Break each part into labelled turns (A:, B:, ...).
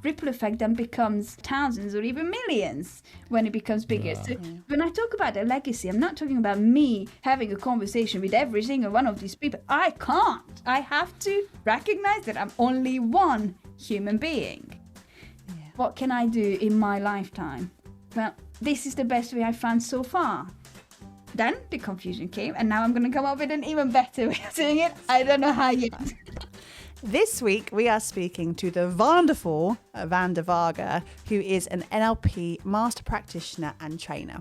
A: ripple effect then becomes thousands or even millions when it becomes bigger. So when I talk about a legacy, I'm not talking about me having a conversation with every single one of these people. I can't. I have to recognize that I'm only one human being. What can I do in my lifetime? Well, this is the best way I've found so far. Then the confusion came, and now I'm going to come up with an even better way of doing it. I don't know how yet.
B: This week, we are speaking to the wonderful Vanda Varga, who is an NLP master practitioner and trainer.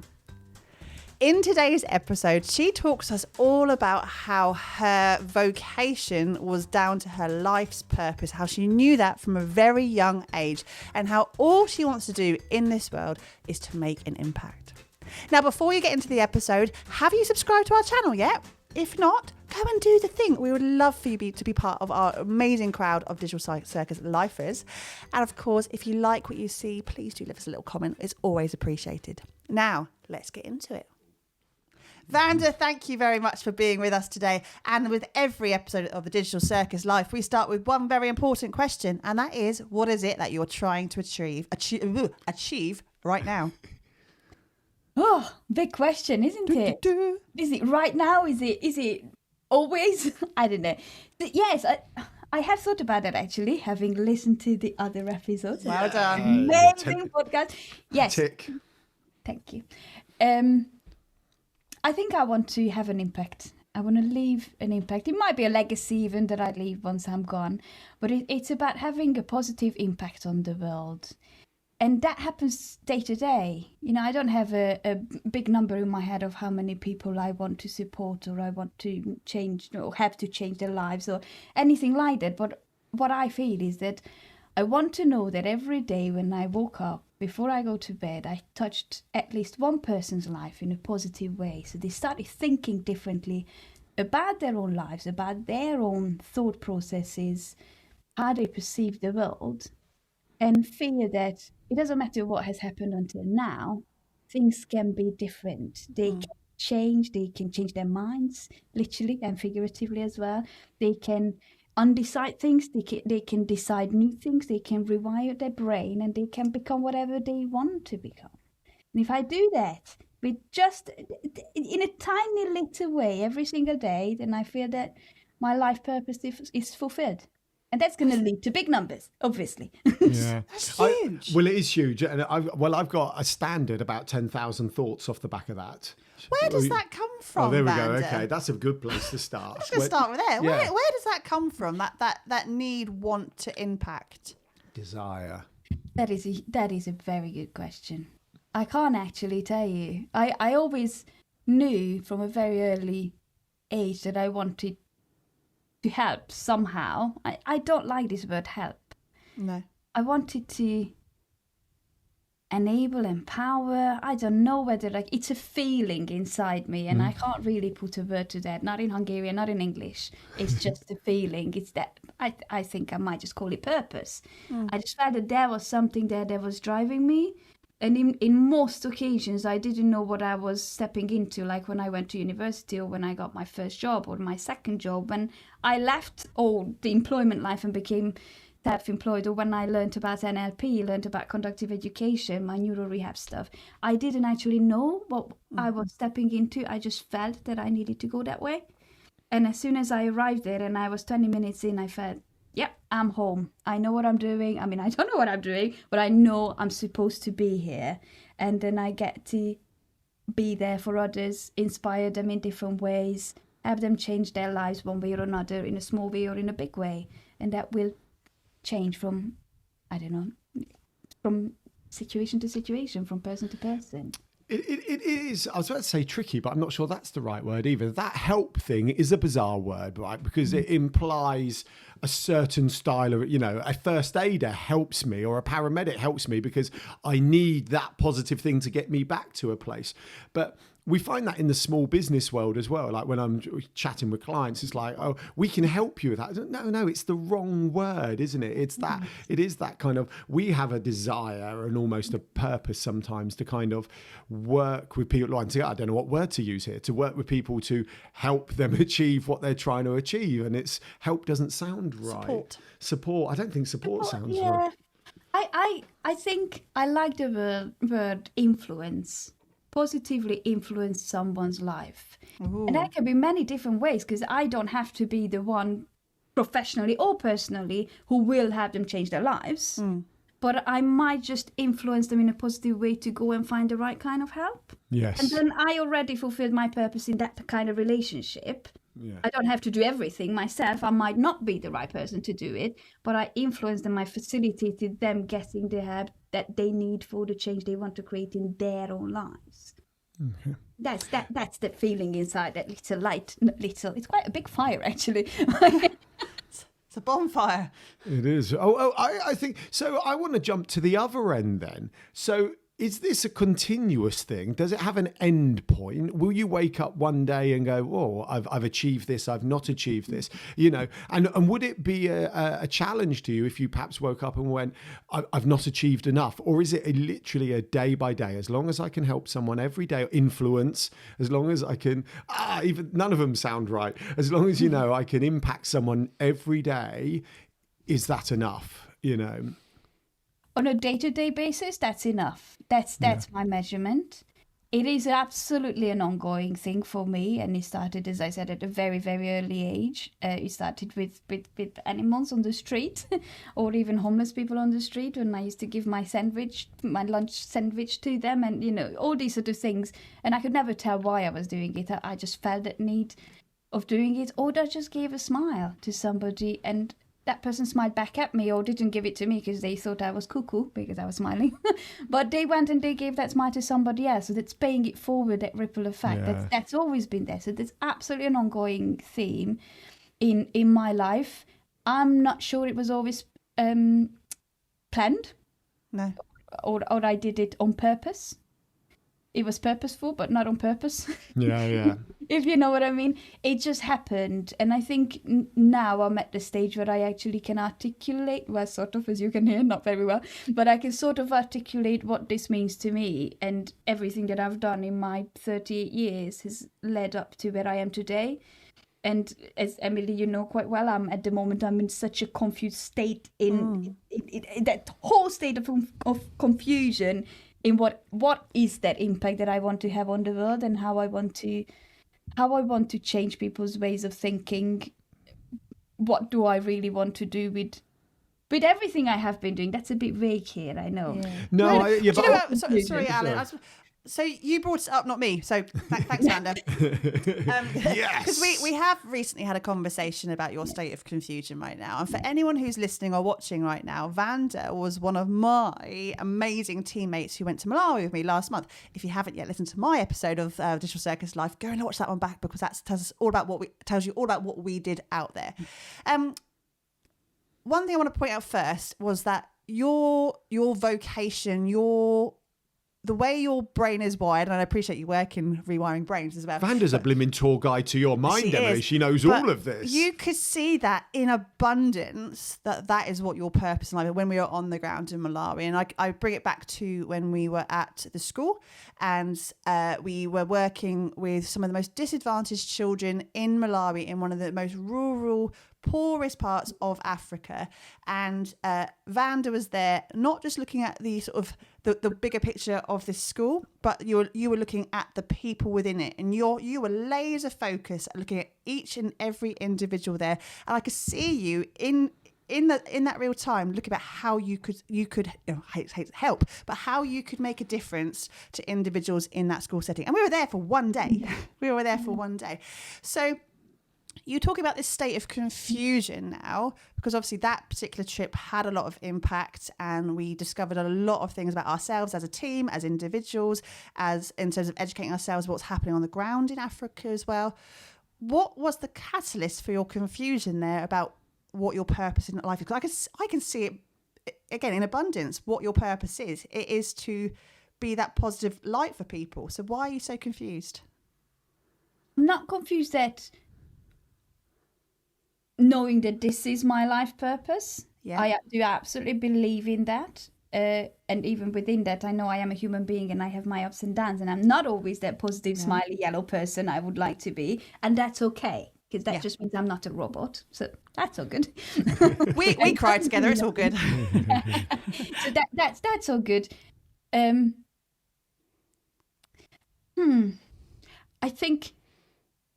B: In today's episode, she talks to us all about how her vocation was down to her life's purpose, how she knew that from a very young age, and how all she wants to do in this world is to make an impact. Now, before you get into the episode, have you subscribed to our channel yet? If not, go and do the thing. We would love for you to be part of our amazing crowd of Digital Circus lifers. And of course, if you like what you see, please do leave us a little comment. It's always appreciated. Now, let's get into it. Vanda, thank you very much for being with us today. And with every episode of the Digital Circus Life, we start with one very important question. And that is, what is it that you're trying to achieve right now?
A: Oh, big question, isn't it? Is it right now? Is it always? I don't know. But yes, I have thought about that actually, having listened to the other episodes.
B: Well done.
A: Amazing podcast. Yes.
C: Tick.
A: Thank you. I think I want to have an impact. I want to leave an impact. It might be a legacy even that I leave once I'm gone. But it's about having a positive impact on the world. And that happens day to day. You know, I don't have a big number in my head of how many people I want to support or I want to change or have to change their lives or anything like that. But what I feel is that I want to know that every day when I woke up, before I go to bed, I touched at least one person's life in a positive way. So they started thinking differently about their own lives, about their own thought processes, how they perceive the world, and feel that it doesn't matter what has happened until now, things can be different. They can change their minds, literally and figuratively as well. They can undecide things, they can decide new things, they can rewire their brain, and they can become whatever they want to become. And if I do that with just in a tiny little way every single day, then I feel that my life purpose is fulfilled. And that's going to lead to big numbers, obviously.
C: Yeah,
B: That's huge.
C: Well, it is huge, and I've got a standard about 10,000 thoughts off the back of that.
B: Where does that come from,
C: Oh, there we
B: Vanda?
C: go. Okay, that's a good place to start.
B: Let's just start with there.
C: Yeah.
B: Where does that come from? That need, want to impact?
C: Desire.
A: That is a very good question. I can't actually tell you. I always knew from a very early age that I wanted to help somehow. I don't like this word help.
B: No.
A: I wanted to enable, empower. I don't know whether it's a feeling inside me, and I can't really put a word to that. Not in Hungarian, not in English. It's just a feeling. It's that I think I might just call it purpose. I just felt that there was something there that was driving me. And in most occasions, I didn't know what I was stepping into, like when I went to university or when I got my first job or my second job. When I left all the employment life and became self-employed, or when I learned about NLP, learned about conductive education, my neuro rehab stuff, I didn't actually know what I was stepping into. I just felt that I needed to go that way. And as soon as I arrived there and I was 20 minutes in, I felt, yep, I'm home. I know what I'm doing. I mean, I don't know what I'm doing, but I know I'm supposed to be here. And then I get to be there for others, inspire them in different ways, have them change their lives one way or another, in a small way or in a big way. And that will change from, I don't know, from situation to situation, from person to person.
C: It is, I was about to say tricky, but I'm not sure that's the right word either. That help thing is a bizarre word, right? Because it implies a certain style of, a first aider helps me or a paramedic helps me because I need that positive thing to get me back to a place. But we find that in the small business world as well. Like when I'm chatting with clients, it's like, oh, we can help you with that. No, it's the wrong word, isn't it? It's that, it is that kind of, we have a desire and almost a purpose sometimes to kind of work with people. I don't know what word to use here, to work with people to help them achieve what they're trying to achieve. And it's help doesn't sound right.
B: Support.
C: I don't think support sounds
A: Yeah.
C: right.
A: I think I like the word influence. Positively influence someone's life.
B: Ooh.
A: And that can be many different ways, because I don't have to be the one professionally or personally who will have them change their lives. But I might just influence them in a positive way to go and find the right kind of help.
C: Yes.
A: And then I already fulfilled my purpose in that kind of relationship.
C: Yeah.
A: I don't have to do everything myself. I might not be the right person to do it, but I influence them. I facilitated them getting the help that they need for the change they want to create in their own lives.
C: Okay.
A: That's the feeling inside, that little light, it's quite a big fire actually.
B: It's a bonfire.
C: It is. I think so. I want to jump to the other end then. So is this a continuous thing? Does it have an end point? Will you wake up one day and go, "Oh, I've achieved this. I've not achieved this." You know, and would it be a challenge to you if you perhaps woke up and went, "I've not achieved enough," or is it literally a day by day? As long as I can help someone every day, influence. As long as I can, even none of them sound right. As long as I can impact someone every day, is that enough? You know.
A: On a day-to-day basis, that's enough. That's my measurement. It is absolutely an ongoing thing for me, and it started, as I said, at a very, very early age. It started with animals on the street, or even homeless people on the street, when I used to give my lunch sandwich to them, and all these sort of things. And I could never tell why I was doing it. I just felt that need of doing it, or I just gave a smile to somebody, and that person smiled back at me, or didn't give it to me because they thought I was cuckoo because I was smiling. But they went and they gave that smile to somebody else. So that's paying it forward, that ripple effect.
C: Yeah.
A: That's always been there. So that's absolutely an ongoing theme in my life. I'm not sure it was always planned.
B: No.
A: Or I did it on purpose. It was purposeful, but not on purpose.
C: Yeah.
A: If you know what I mean. It just happened. And I think now I'm at the stage where I actually can articulate, well, sort of, as you can hear, not very well, but I can sort of articulate what this means to me. And everything that I've done in my 38 years has led up to where I am today. And as Emily, you know quite well, I'm in such a confused state in that whole state of confusion in what is that impact that I want to have on the world, and how I want to change people's ways of thinking. What do I really want to do with everything I have been doing? That's a bit vague here, I know.
B: Yeah.
C: No,
B: sorry, Alan. So you brought it up, not me. So thanks, Vanda.
C: Yes.
B: Because we have recently had a conversation about your state of confusion right now. And for anyone who's listening or watching right now, Vanda was one of my amazing teammates who went to Malawi with me last month. If you haven't yet listened to my episode of Digital Circus Life, go and watch that one back, because that tells you all about what we did out there. One thing I want to point out first was that your vocation, the way your brain is wired, and I appreciate you work in rewiring brains as well.
C: Vanda's a blimmin' tour guide to your mind, Emily. She knows all of this.
B: You could see that in abundance, that is what your purpose in life is, when we were on the ground in Malawi. And I bring it back to when we were at the school, and we were working with some of the most disadvantaged children in Malawi, in one of the most rural, poorest parts of Africa. And Vanda was there, not just looking at the sort of the bigger picture of this school, but you were looking at the people within it, and you were laser focused at looking at each and every individual there. And I could see you in that real time, looking at how you could help, but how you could make a difference to individuals in that school setting. And we were there for one day. So you talk about this state of confusion now, because obviously that particular trip had a lot of impact, and we discovered a lot of things about ourselves as a team, as individuals, as in terms of educating ourselves, what's happening on the ground in Africa as well. What was the catalyst for your confusion there about what your purpose in life is? Because I can see it again in abundance. What your purpose is, it is to be that positive light for people. So why are you so confused?
A: I'm not confused that knowing that this is my life purpose.
B: Yeah.
A: I do absolutely believe in that. And even within that, I know I am a human being and I have my ups and downs, and I'm not always that positive, smiley, yellow person I would like to be. And that's okay. because that just means I'm not a robot. So that's all good.
B: We cry together. It's all good.
A: So that's all good. I think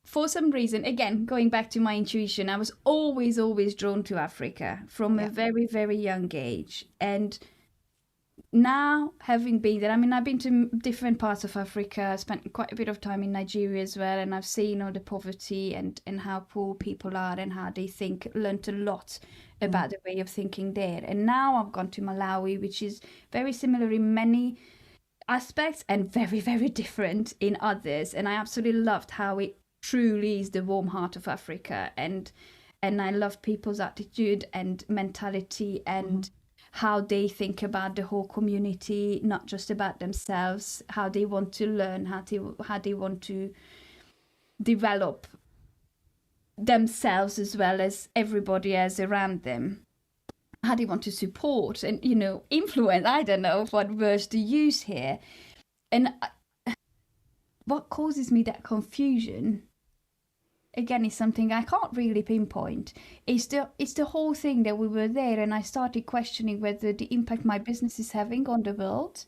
A: for some reason, again, going back to my intuition, I was always drawn to Africa from a very, very young age. And now, having been there, I mean, I've been to different parts of Africa, spent quite a bit of time in Nigeria as well, and I've seen all the poverty and how poor people are and how they think, learnt a lot about the way of thinking there. And now I've gone to Malawi, which is very similar in many aspects and very, very different in others. And I absolutely loved how it truly is the warm heart of Africa. And I love people's attitude and mentality and how they think about the whole community, not just about themselves, how they want to learn, how they want to develop themselves as well as everybody else around them, how they want to support and, influence. I don't know what words to use here. And what causes me that confusion, again, is something I can't really pinpoint. It's the whole thing that we were there and I started questioning whether the impact my business is having on the world,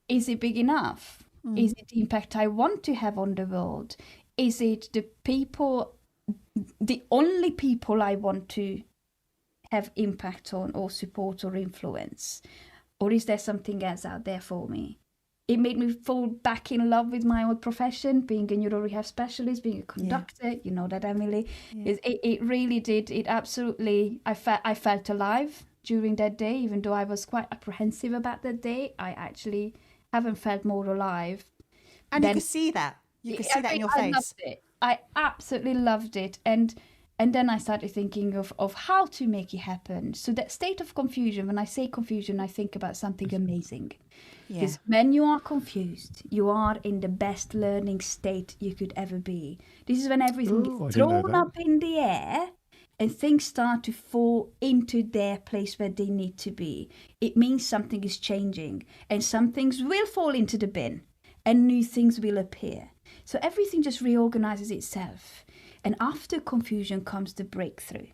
A: is it big enough? Is it the impact I want to have on the world? Is it the only people I want to have impact on or support or influence? Or is there something else out there for me? It made me fall back in love with my old profession, being a neuro rehab specialist, being a conductor. You know that, Emily. Yeah. It really did. It absolutely. I felt alive during that day, even though I was quite apprehensive about that day. I actually haven't felt more alive.
B: And you could see that. You could see that in your face.
A: I loved it. I absolutely loved it. And then I started thinking of how to make it happen. So that state of confusion, when I say confusion, I think about something amazing. Because when you are confused, you are in the best learning state you could ever be. This is when everything is thrown up in the air and things start to fall into their place where they need to be. It means something is changing and some things will fall into the bin and new things will appear. So everything just reorganizes itself. And after confusion comes the breakthrough.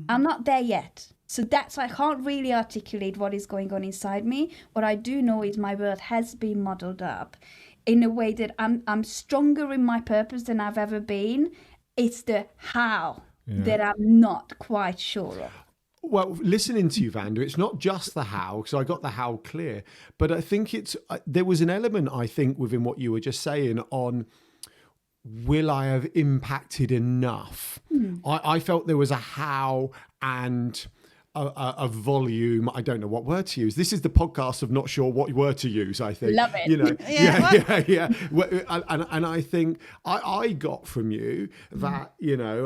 A: I'm not there yet. So that's why I can't really articulate what is going on inside me. What I do know is my world has been modeled up in a way that I'm stronger in my purpose than I've ever been. It's the how that I'm not quite sure of.
C: Well, listening to you, Vanda, it's not just the how, because I got the how clear, but I think there was an element, I think, within what you were just saying on, will I have impacted enough? I felt there was a how and a volume. I don't know what word to use. This is the podcast of not sure what word to use, I think.
A: Love it.
C: And I think I got from you that,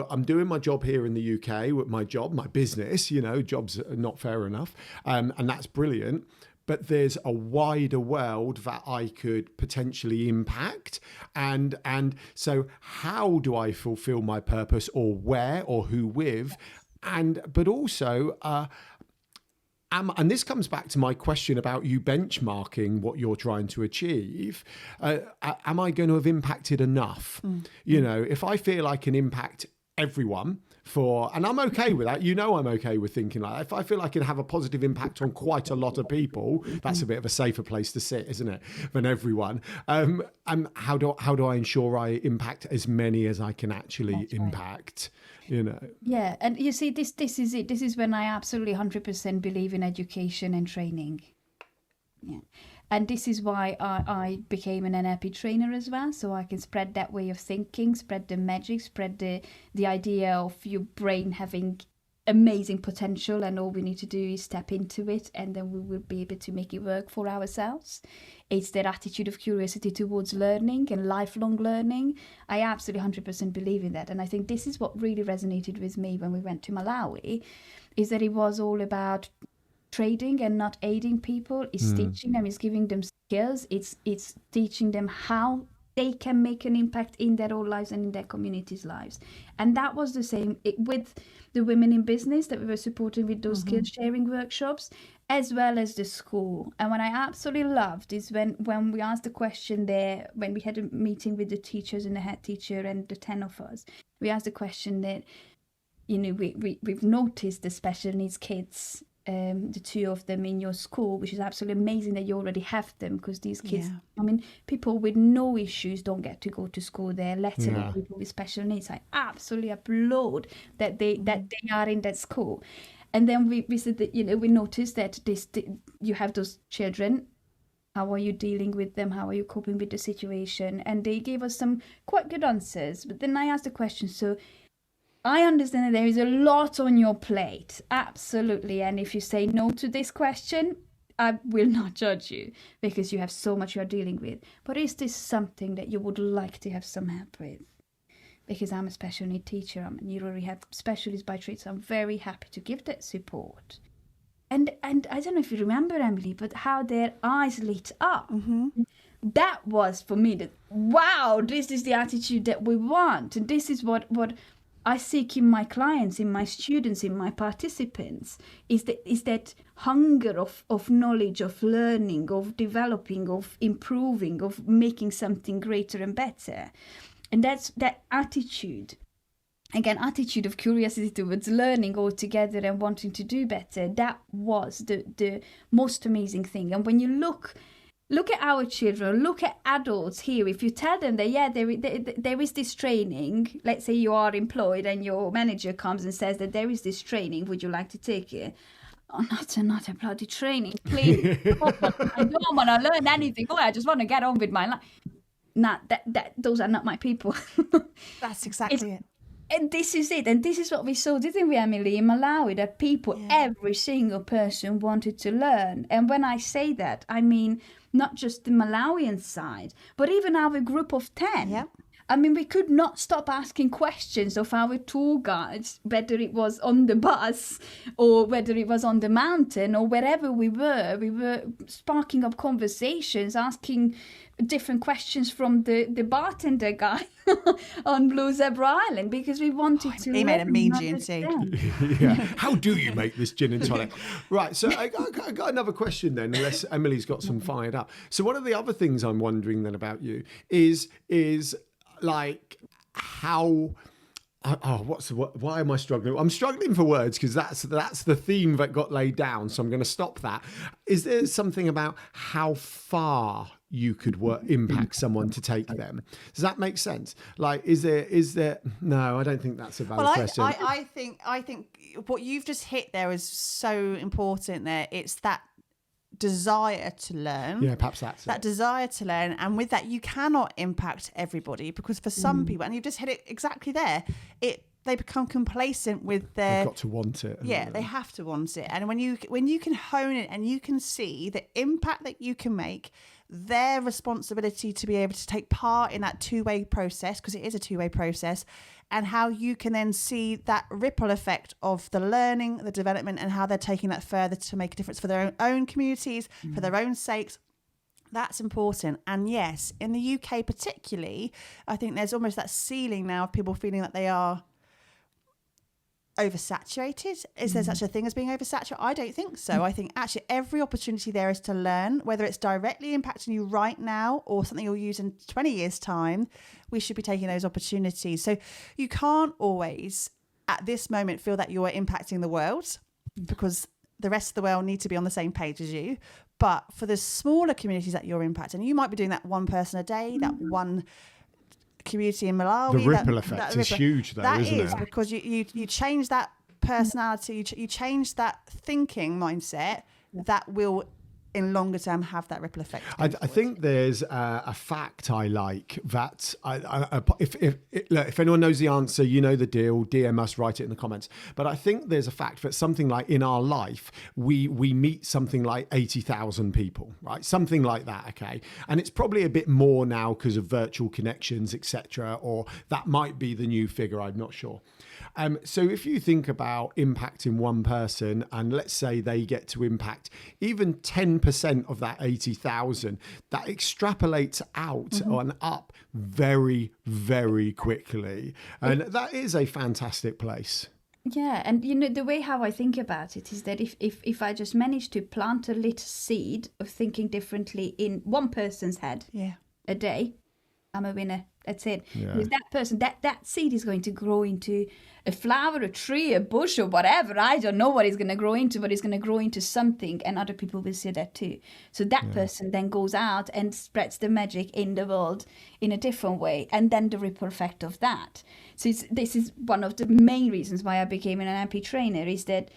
C: I'm doing my job here in the UK with my business, jobs are not fair enough. And that's brilliant. But there's a wider world that I could potentially impact. And so how do I fulfill my purpose, or where, or who with? But also, and this comes back to my question about you benchmarking what you're trying to achieve. Am I going to have impacted enough? If I feel I can impact everyone and I'm okay with that. I'm okay with thinking like that. If I feel I can have a positive impact on quite a lot of people, that's a bit of a safer place to sit, isn't it, than everyone? How do I ensure I impact as many as I can actually impact?
A: Yeah, and you see, this is it. This is when I absolutely 100% believe in education and training. Yeah. And this is why I became an NLP trainer as well, so I can spread that way of thinking, spread the magic, spread the idea of your brain having amazing potential, and all we need to do is step into it, and then we will be able to make it work for ourselves. It's that attitude of curiosity towards learning and lifelong learning. I absolutely 100% believe in that, and I think this is what really resonated with me when we went to Malawi, is that it was all about trading and not aiding people. It's teaching them, it's giving them skills, it's teaching them how they can make an impact in their own lives and in their communities' lives. And that was the same with the women in business that we were supporting with those skills sharing workshops, as well as the school. And what I absolutely loved is when we asked the question there, when we had a meeting with the teachers and the head teacher and the 10 of us, we asked the question that, you know, we've noticed the special needs kids, the 2 of them in your school, which is absolutely amazing that you already have them, because these kids, I mean, people with no issues don't get to go to school there, let alone people with special needs. I absolutely applaud that they are in that school. And then we said that, you know, we noticed that you have those children. How are you dealing with them? How are you coping with the situation? And they gave us some quite good answers. But then I asked the question, so I understand that there is a lot on your plate, absolutely. And if you say no to this question, I will not judge you because you have so much you're dealing with. But is this something that you would like to have some help with? Because I'm a special need teacher, I'm a neuro rehab specialist by trade, so I'm very happy to give that support. And I don't know if you remember, Emily, but how their eyes lit up. That was for me that, wow, this is the attitude that we want. And this is what I seek in my clients, in my students, in my participants, is that hunger of knowledge, of learning, of developing, of improving, of making something greater and better. And that's that attitude, again, attitude of curiosity towards learning altogether and wanting to do better. That was the most amazing thing. And when you look at our children, look at adults here, if you tell them that, there is this training, let's say you are employed and your manager comes and says that there is this training, would you like to take it? Oh, not a bloody training, please. I don't want to learn anything. I just want to get on with my life. Those are not my people.
B: That's exactly it.
A: And this is it. And this is what we saw, didn't we, Emily, in Malawi, that people, every single person wanted to learn. And when I say that, I mean not just the Malawian side, but even our group of 10.
B: Yep.
A: I mean, we could not stop asking questions of our tour guides, whether it was on the bus or whether it was on the mountain or wherever we were. We were sparking up conversations, asking different questions from the bartender guy on Blue Zebra Island, because we wanted to.
B: He made a mean G&T.
C: How do you make this gin and tonic? Right, so I got another question then, unless Emily's got some fired up. So one of the other things I'm wondering then about you is like how. Why am I struggling? I'm struggling for words because that's the theme that got laid down. So I'm going to stop that. Is there something about how far you could impact someone to take them? Does that make sense? Like, is there? No, I don't think that's a valid question.
B: I think what you've just hit there is so important. There, it's that desire to learn.
C: Yeah, perhaps that
B: desire to learn, and with that you cannot impact everybody, because for some people, and you've just hit it exactly there, they become complacent with their.
C: They've got to want it.
B: Yeah, they have to want it. And when you can hone it and you can see the impact that you can make, their responsibility to be able to take part in that two-way process, because it is a two-way process, and how you can then see that ripple effect of the learning, the development, and how they're taking that further to make a difference for their own communities, for their own sakes. That's important. And yes, in the UK particularly, I think there's almost that ceiling now of people feeling that they are oversaturated. Is there such a thing as being oversaturated? I don't think so. I think actually every opportunity there is to learn, whether it's directly impacting you right now or something you'll use in 20 years' time. We should be taking those opportunities. So you can't always at this moment feel that you're impacting the world, because the rest of the world need to be on the same page as you. But for the smaller communities that you're impacting, you might be doing that one person a day, that one community in Malawi.
C: The ripple effect is huge, though, isn't it?
B: That is, because you change that personality, you change that thinking mindset, that will, in longer term, have that ripple effect.
C: I think there's a fact I like that if anyone knows the answer, you know the deal, DM us, write it in the comments. But I think there's a fact that something like in our life, we meet something like 80,000 people, right? Something like that, okay? And it's probably a bit more now because of virtual connections, etc. Or that might be the new figure, I'm not sure. So if you think about impacting one person, and let's say they get to impact even 10% 10% of that 80,000, that extrapolates out and up very, very quickly. And that is a fantastic place.
A: Yeah, and the way how I think about it is that if I just manage to plant a little seed of thinking differently in one person's head a day, I'm a winner. That's it.
C: Yeah.
A: Because that person, that seed is going to grow into a flower, a tree, a bush, or whatever. I don't know what it's going to grow into, but it's going to grow into something, and other people will see that too. So that person then goes out and spreads the magic in the world in a different way, and then the ripple effect of that. So this is one of the main reasons why I became an NLP trainer, is that,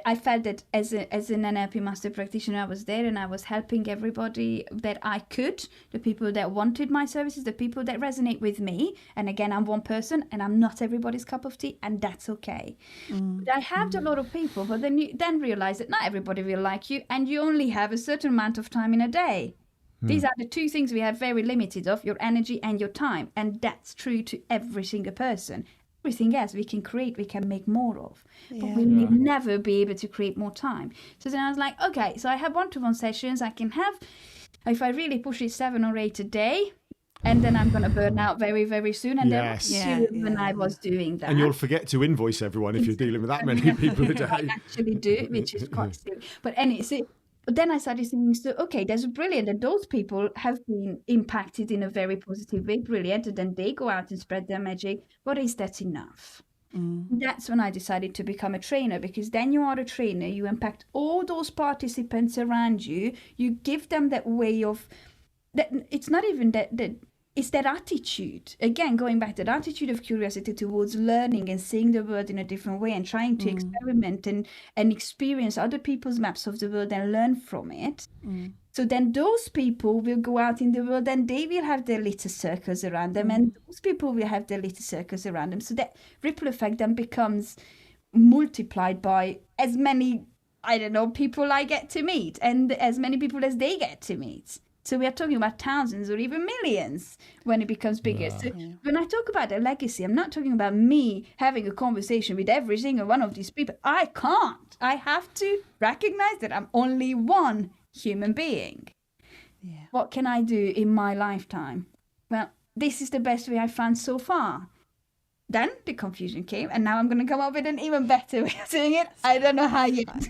A: I felt that as an NLP master practitioner, I was there and I was helping everybody that I could, the people that wanted my services, the people that resonate with me. And again, I'm one person and I'm not everybody's cup of tea, and that's okay. But I helped a lot of people, but then you realize that not everybody will like you, and you only have a certain amount of time in a day. These are the two things we have very limited of, your energy and your time. And that's true to every single person. Everything else we can create, we can make more of. But we will never be able to create more time. So then I was like, okay, so I have one-to-one sessions. I can have, if I really push it, 7 or 8 a day. And then I'm going to burn out very, very soon. And then when I was doing that.
C: And you'll forget to invoice everyone if you're dealing with that many people a day.
A: I actually do, which is quite silly. But anyway, but then I started thinking, so, okay, that's brilliant. And those people have been impacted in a very positive way, brilliant. And then they go out and spread their magic. But is that enough? That's when I decided to become a trainer, because then you are a trainer, you impact all those participants around you. You give them that way of, that it's not even that it's that attitude. Again, going back to the attitude of curiosity towards learning and seeing the world in a different way and trying to experiment and experience other people's maps of the world and learn from it. So then those people will go out in the world and they will have their little circles around them, and those people will have their little circles around them. So that ripple effect then becomes multiplied by as many, people I get to meet, and as many people as they get to meet. So we are talking about thousands or even millions when it becomes bigger. So when I talk about a legacy, I'm not talking about me having a conversation with every single one of these people. I can't. I have to recognize that I'm only one human being. Yeah. What can I do in my lifetime? Well, this is the best way I've found so far. Then the confusion came, and now I'm going to come up with an even better way of doing it. I don't know how yet.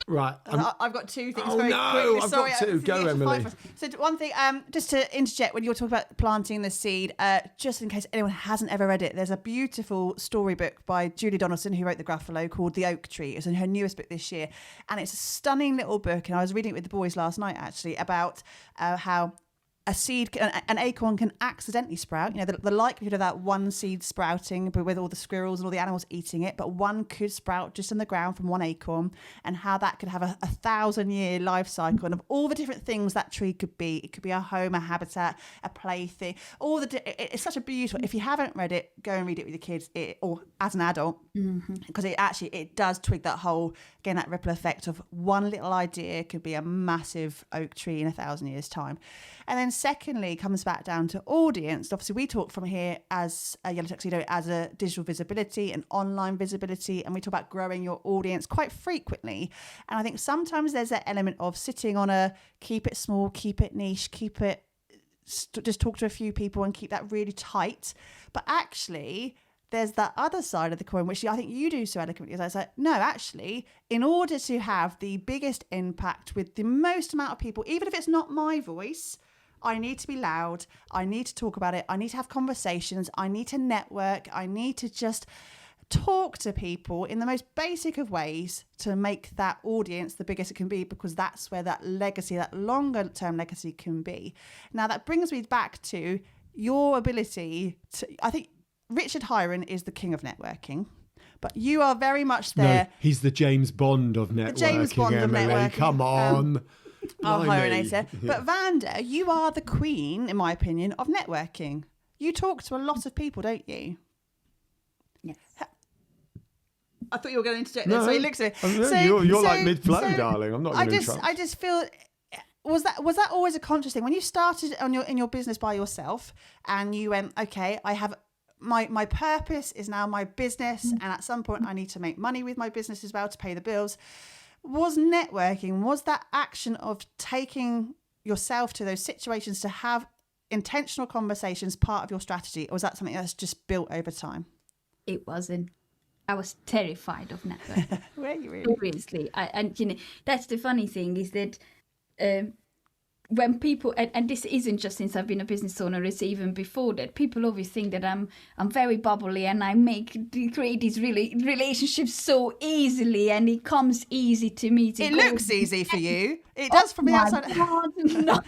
B: Right. I've got two things
C: quickly. I've got two. Go, Emily.
B: So one thing, just to interject, when you were talking about planting the seed, just in case anyone hasn't ever read it, there's a beautiful storybook by Julie Donaldson, who wrote the Gruffalo, called The Oak Tree. It's in her newest book this year. And it's a stunning little book. And I was reading it with the boys last night, actually, about how a seed, an acorn can accidentally sprout. The likelihood of that one seed sprouting, but with all the squirrels and all the animals eating it, but one could sprout just in the ground from one acorn, and how that could have a 1,000-year life cycle, and of all the different things that tree could be. It could be a home, a habitat, a plaything. It's such a beautiful. If you haven't read it, go and read it with your kids, or as an adult, because it does twig that whole, again, that ripple effect of one little idea could be a massive oak tree in 1,000 years' time. And then secondly, comes back down to audience. Obviously, we talk from here as a Yellow Tuxedo as a digital visibility and online visibility, and we talk about growing your audience quite frequently. And I think sometimes there's that element of sitting on a keep it small, keep it niche, keep it just talk to a few people and keep that really tight. But actually, there's that other side of the coin, which I think you do so eloquently. It's like, no, actually, in order to have the biggest impact with the most amount of people, even if it's not my voice, I need to be loud. I need to talk about it. I need to have conversations. I need to network. I need to just talk to people in the most basic of ways to make that audience the biggest it can be, because that's where that legacy, that longer term legacy can be. Now, that brings me back to your ability to, I think Richard Hyron is the king of networking. But you are very much there.
C: No, he's the James Bond of networking,
B: James Bond
C: Emily.
B: Of networking.
C: Come on.
B: Our Hyronator. But Vanda, you are the queen, in my opinion, of networking. You talk to a lot of people, don't you?
A: Yes.
B: I thought you were going to interject there, so he looks at me.
C: You're like mid-flow, darling. I'm not going to interrupt.
B: I just feel... Was that always a conscious thing? When you started in your business by yourself and you went, okay, I have... My purpose is now my business, and at some point I need to make money with my business as well to pay the bills. Was networking, was that action of taking yourself to those situations to have intentional conversations part of your strategy, or was that something that's just built over time?
A: It wasn't. I was terrified of networking.
B: Were you really?
A: Seriously. And that's the funny thing is that when people, and this isn't just since I've been a business owner, it's even before that, people always think that I'm very bubbly and I create these relationships so easily, and it comes easy to me.
B: It looks easy for you. It does from the outside.
A: God, no,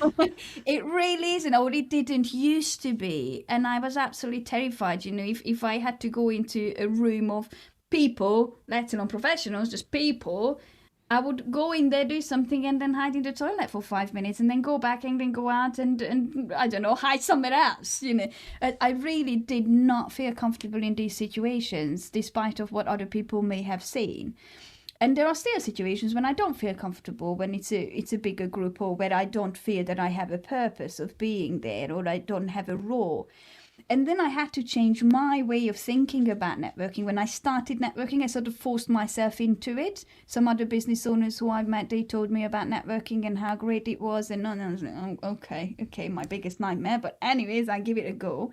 A: it really isn't, or it didn't used to be. And I was absolutely terrified, if I had to go into a room of people, let alone professionals, just people, I would go in there, do something, and then hide in the toilet for 5 minutes, and then go back and then go out and I don't know, hide somewhere else. I really did not feel comfortable in these situations, despite of what other people may have seen. And there are still situations when I don't feel comfortable, when it's a bigger group, or where I don't feel that I have a purpose of being there, or I don't have a role. And then I had to change my way of thinking about networking. When I started networking, I sort of forced myself into it. Some other business owners who I met, they told me about networking and how great it was. And I was like, oh, okay, my biggest nightmare. But anyways, I give it a go.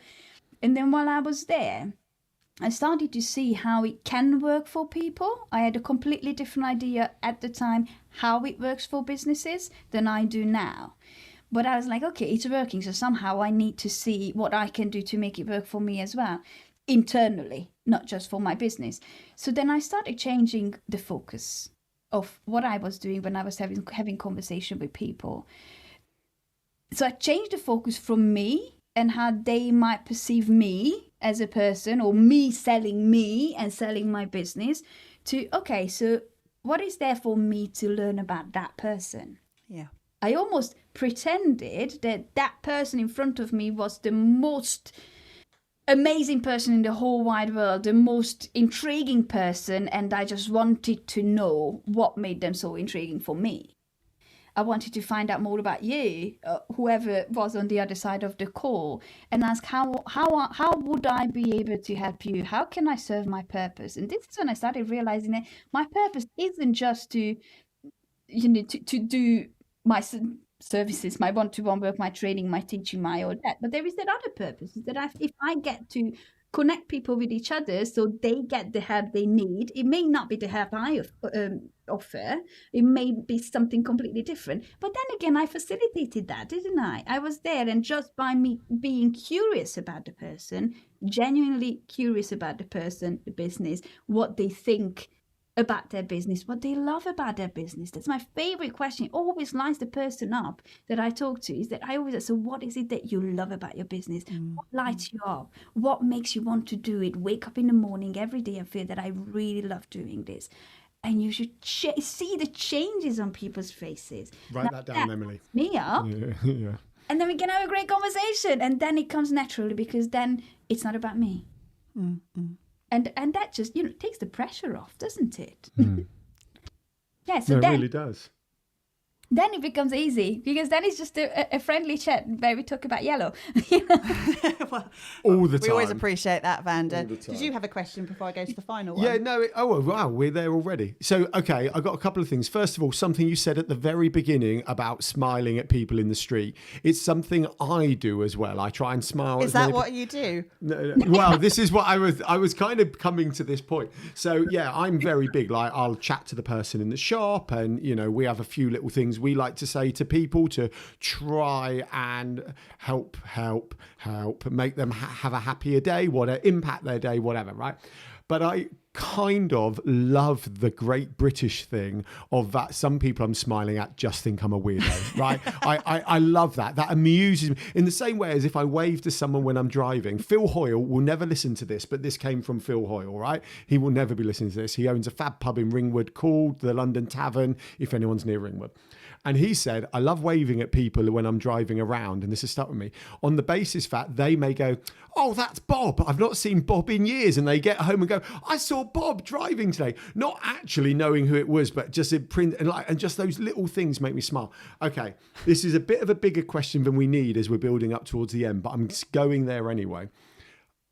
A: And then while I was there, I started to see how it can work for people. I had a completely different idea at the time how it works for businesses than I do now. But I was like, okay, it's working. So somehow I need to see what I can do to make it work for me as well, internally, not just for my business. So then I started changing the focus of what I was doing when I was having conversation with people. So I changed the focus from me and how they might perceive me as a person, or me selling me and selling my business, to, okay, so what is there for me to learn about that person?
B: Yeah.
A: I almost pretended that person in front of me was the most amazing person in the whole wide world, the most intriguing person, and I just wanted to know what made them so intriguing for me. I wanted to find out more about you, whoever was on the other side of the call, and ask how would I be able to help you? How can I serve my purpose? And this is when I started realizing that my purpose isn't just to do my services, my one-to-one work, my training, my teaching, my all that. But there is that other purpose, is that if I get to connect people with each other so they get the help they need, it may not be the help I offer, it may be something completely different. But then again, I facilitated that, didn't I? I was there, and just by me being curious about the person, genuinely curious about the person, the business, what they think about their business, what they love about their business. That's my favorite question. It always lines the person up that I talk to, is that I always say, so what is it that you love about your business? What lights you up? What makes you want to do it? Wake up in the morning every day and feel that I really love doing this. And you should see the changes on people's faces.
C: Write that down, Emily.
A: Me up.
C: Yeah.
A: And then we can have a great conversation. And then it comes naturally, because then it's not about me.
B: Mm-hmm.
A: And that just, takes the pressure off, doesn't it? Yeah,
C: so no, it really does.
A: Then it becomes easy, because then it's just a friendly chat where we talk about yellow.
B: Well,
C: all the time.
B: We always appreciate that, Vanda.
C: All the time.
B: Did you have a question before I go to the final one?
C: Yeah, no. Wow, we're there already. So, okay, I've got a couple of things. First of all, something you said at the very beginning about smiling at people in the street. It's something I do as well. I try and smile.
B: Is that what you do?
C: No. Well, this is what I was kind of coming to this point. So, yeah, I'm very big. Like, I'll chat to the person in the shop, and, we have a few little things we like to say to people to try and help, make them have a happier day, impact their day, whatever, right? But I kind of love the great British thing of that some people I'm smiling at just think I'm a weirdo, right? I love that. That amuses me. In the same way as if I wave to someone when I'm driving. Phil Hoyle will never listen to this, but this came from Phil Hoyle, right? He will never be listening to this. He owns a fab pub in Ringwood called the London Tavern, if anyone's near Ringwood. And he said, I love waving at people when I'm driving around, and this has stuck with me, on the basis that they may go, oh, that's Bob. I've not seen Bob in years. And they get home and go, I saw Bob driving today. Not actually knowing who it was, but just in print, and just those little things make me smile. Okay, this is a bit of a bigger question than we need as we're building up towards the end, but I'm going there anyway.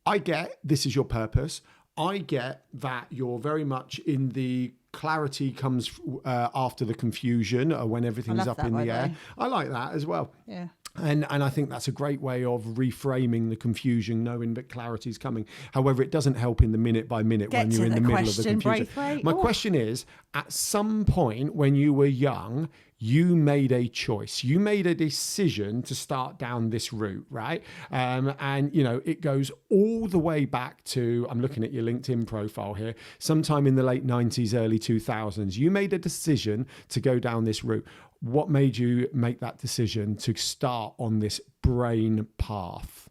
C: I get this is your purpose. I get that you're very much in the clarity comes after the confusion, or when everything's
B: love
C: up
B: that,
C: in
B: by
C: the
B: the
C: air.
B: way.
C: I like that as well.
B: Yeah.
C: And I think that's a great way of reframing the confusion, knowing that clarity is coming. However, it doesn't help in the minute by minute
B: Get
C: when
B: to
C: you're in
B: the
C: the middle of the
B: question,
C: confusion.
B: Braithwaite.
C: My
B: Oof.
C: question is, at some point when you were young, you made a choice. You made a decision to start down this route, right? And, you know, it goes all the way back to, I'm looking at your LinkedIn profile here, sometime in the late 90s, early 2000s. You made a decision to go down this route. What made you make that decision to start on this brain path?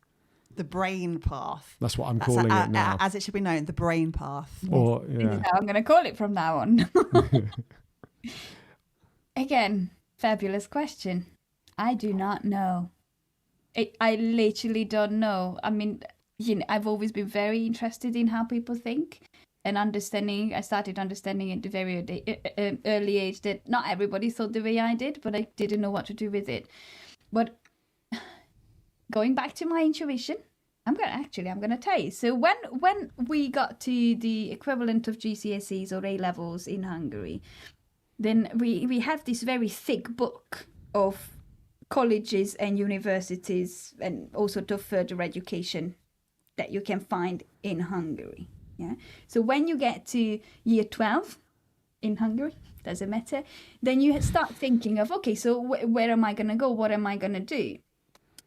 B: The brain path.
C: That's what I'm calling it now.
B: As it should be known, the brain path.
C: Or,
A: This
C: yeah.
A: is how I'm going to call it from now on. Again, fabulous question. I do not know. I literally don't know. I mean, you know, I've always been very interested in how people think and understanding. I started understanding at a very early age that not everybody thought the way I did, but I didn't know what to do with it. But going back to my intuition, I'm gonna tell you. So when we got to the equivalent of GCSEs or A levels in Hungary, then we have this very thick book of colleges and universities and all sort of further education that you can find in Hungary. Yeah. So when you get to year 12 in Hungary, doesn't matter, then you start thinking of, okay, so where am I going to go? What am I going to do?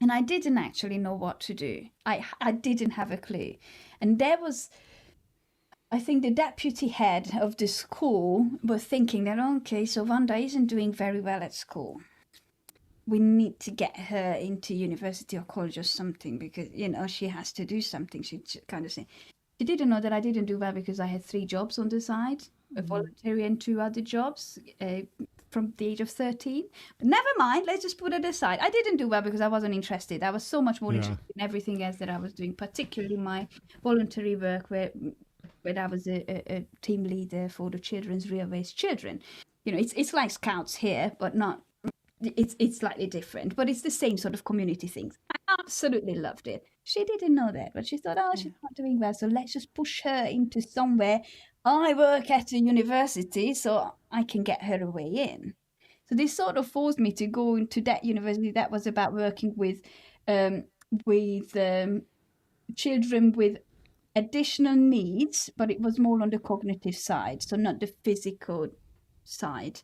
A: And I didn't actually know what to do. I didn't have a clue. And there was, I think the deputy head of the school was thinking that, okay, so Vanda isn't doing very well at school. We need to get her into university or college or something because, you know, she has to do something. She kind of said. She didn't know that I didn't do well because I had 3 jobs on the side, a voluntary and 2 other jobs from the age of 13. But never mind, let's just put it aside. I didn't do well because I wasn't interested. I was so much more interested in everything else that I was doing, particularly my voluntary work where I was a team leader for the Children's Railways Children. You know, it's like Scouts here, but not. It's slightly different, but it's the same sort of community things. I absolutely loved it. She didn't know that, but she thought, oh, she's not doing well, so let's just push her into somewhere. I work at a university, so I can get her a way in. So this sort of forced me to go into that university that was about working with children with additional needs, but it was more on the cognitive side, so not the physical side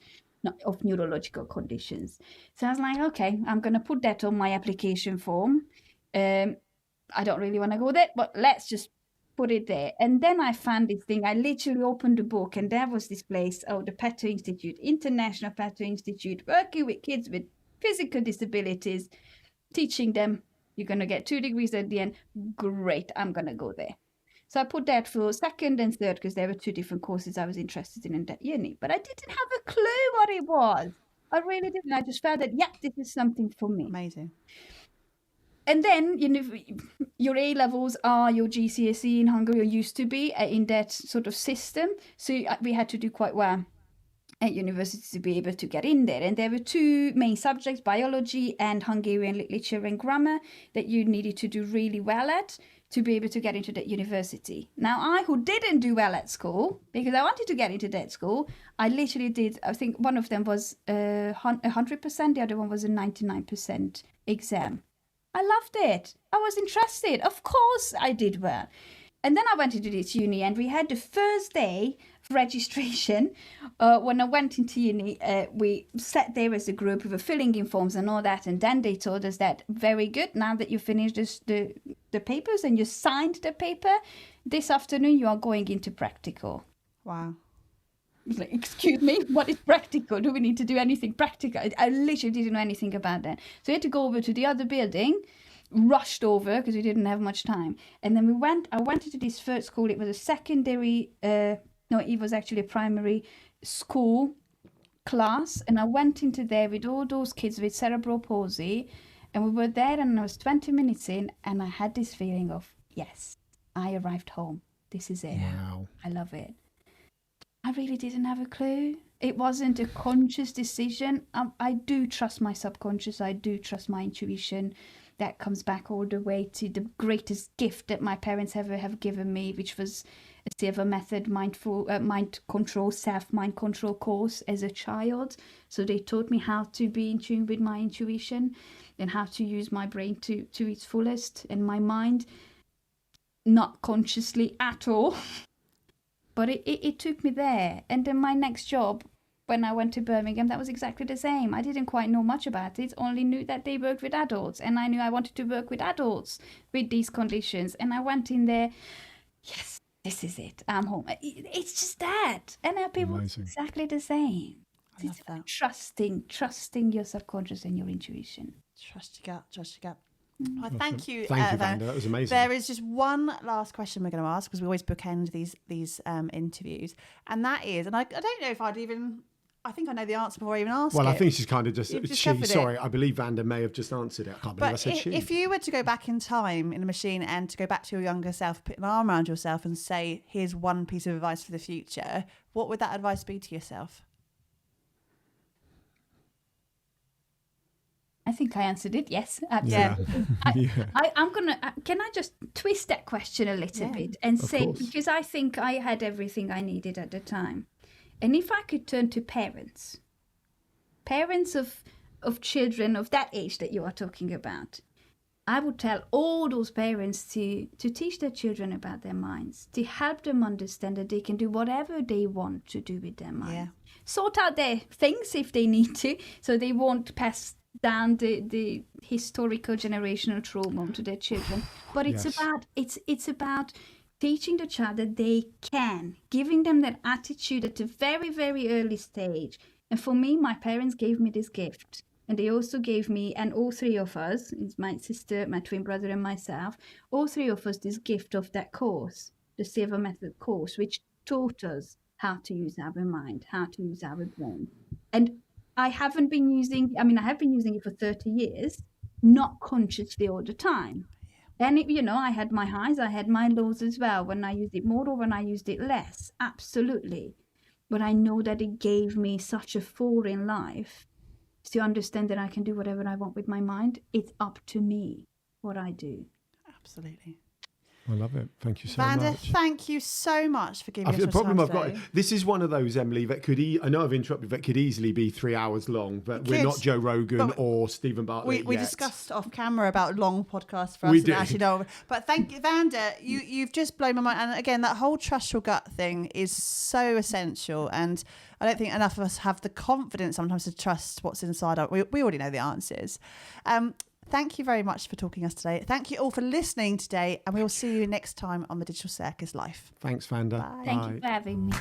A: of neurological conditions. So I was like, okay, I'm going to put that on my application form. I don't really want to go there, but let's just put it there. And then I found this thing. I literally opened the book and there was this place, the Pato Institute, International Pato Institute, working with kids with physical disabilities, teaching them. You're going to get 2 degrees at the end. Great, I'm going to go there. So I put that for 2nd and 3rd because there were 2 different courses I was interested in that uni. But I didn't have a clue what it was. I really didn't. I just felt that, yeah, this is something for me.
B: Amazing.
A: And then, you know, your A levels are your GCSE in Hungary, or used to be in that sort of system. So we had to do quite well at university to be able to get in there. And there were 2 main subjects, biology and Hungarian literature and grammar, that you needed to do really well at to be able to get into that university. Now, I, who didn't do well at school, because I wanted to get into that school, I literally did, I think one of them was 100%, the other one was a 99% exam. I loved it. I was interested. Of course I did well. And then I went into this uni and we had the first day of registration. When I went into uni, we sat there as a group, we were filling in forms and all that. And then they told us that, very good, now that you finished the papers and you signed the paper, this afternoon you are going into practical.
B: Wow.
A: Like, excuse me, what is practical? Do we need to do anything practical? I literally didn't know anything about that. So we had to go over to the other building, rushed over because we didn't have much time. And then I went into this first school. It was a secondary, it was actually a primary school class. And I went into there with all those kids with cerebral palsy. And we were there and I was 20 minutes in and I had this feeling of, yes, I arrived home. This is it.
C: Wow.
A: I love it. I really didn't have a clue. It wasn't a conscious decision. I do trust my subconscious. I do trust my intuition. That comes back all the way to the greatest gift that my parents ever have given me, which was a Seva Method mind control, self-mind control course as a child. So they taught me how to be in tune with my intuition and how to use my brain to its fullest and my mind, not consciously at all. But it took me there. And then my next job, when I went to Birmingham, that was exactly the same. I didn't quite know much about it, only knew that they worked with adults. And I knew I wanted to work with adults with these conditions. And I went in there, yes, this is it. I'm home. It's just that. And NLP was exactly the same.
B: I love that.
A: Trusting your subconscious and your intuition.
B: Trust your gut. Well, thank you,
C: Vanda. That was amazing.
B: There is just one last question we're going to ask, because we always bookend these interviews, and that is, and I don't know if I think I know the answer before I even ask
C: Well,
B: it.
C: I think she's kind of just
B: Sorry,
C: I believe Vanda may have just answered it. I can't believe I said she.
B: If you were to go back in time in a machine and to go back to your younger self, put an arm around yourself and say, here's one piece of advice for the future, what would that advice be to yourself?
A: I think I answered it. Yes,
C: Yeah.
A: I'm gonna. Can I just twist that question a little bit and say, because I think I had everything I needed at the time, and if I could turn to parents of children of that age that you are talking about, I would tell all those parents to teach their children about their minds, to help them understand that they can do whatever they want to do with their mind.
B: Yeah.
A: Sort out their things if they need to, so they won't pass down the historical generational trauma to their children. But it's about teaching the child that they can, giving them that attitude at a very, very early stage. And for me, my parents gave me this gift. And they also gave me, and all three of us, it's my sister, my twin brother and myself, all three of us this gift of that course, the Seva Method course, which taught us how to use our mind, how to use our brain. And I have been using it for 30 years, not consciously all the time. And I had my highs, I had my lows as well, when I used it more or when I used it less, absolutely. But I know that it gave me such a fall in life to understand that I can do whatever I want with my mind. It's up to me what I do.
B: Absolutely.
C: I love it. Thank you so
B: Vanda,
C: much.
B: thank you so much for giving us your
C: the problem
B: time
C: I've got.
B: today.
C: This is one of those, Emily, that could. I know I've interrupted. That could easily be 3 hours long. But we're not Joe Rogan or Stephen Bartlett.
B: We discussed off camera about long podcasts for us.
C: did.
B: Actually, no. But thank you, Vanda. You've just blown my mind. And again, that whole trust your gut thing is so essential. And I don't think enough of us have the confidence sometimes to trust what's inside us. We already know the answers. Thank you very much for talking to us today. Thank you all for listening today, and we will see you next time on the Digital Circus Live.
C: Thanks, Vanda.
B: Bye.
A: Thank you for having me.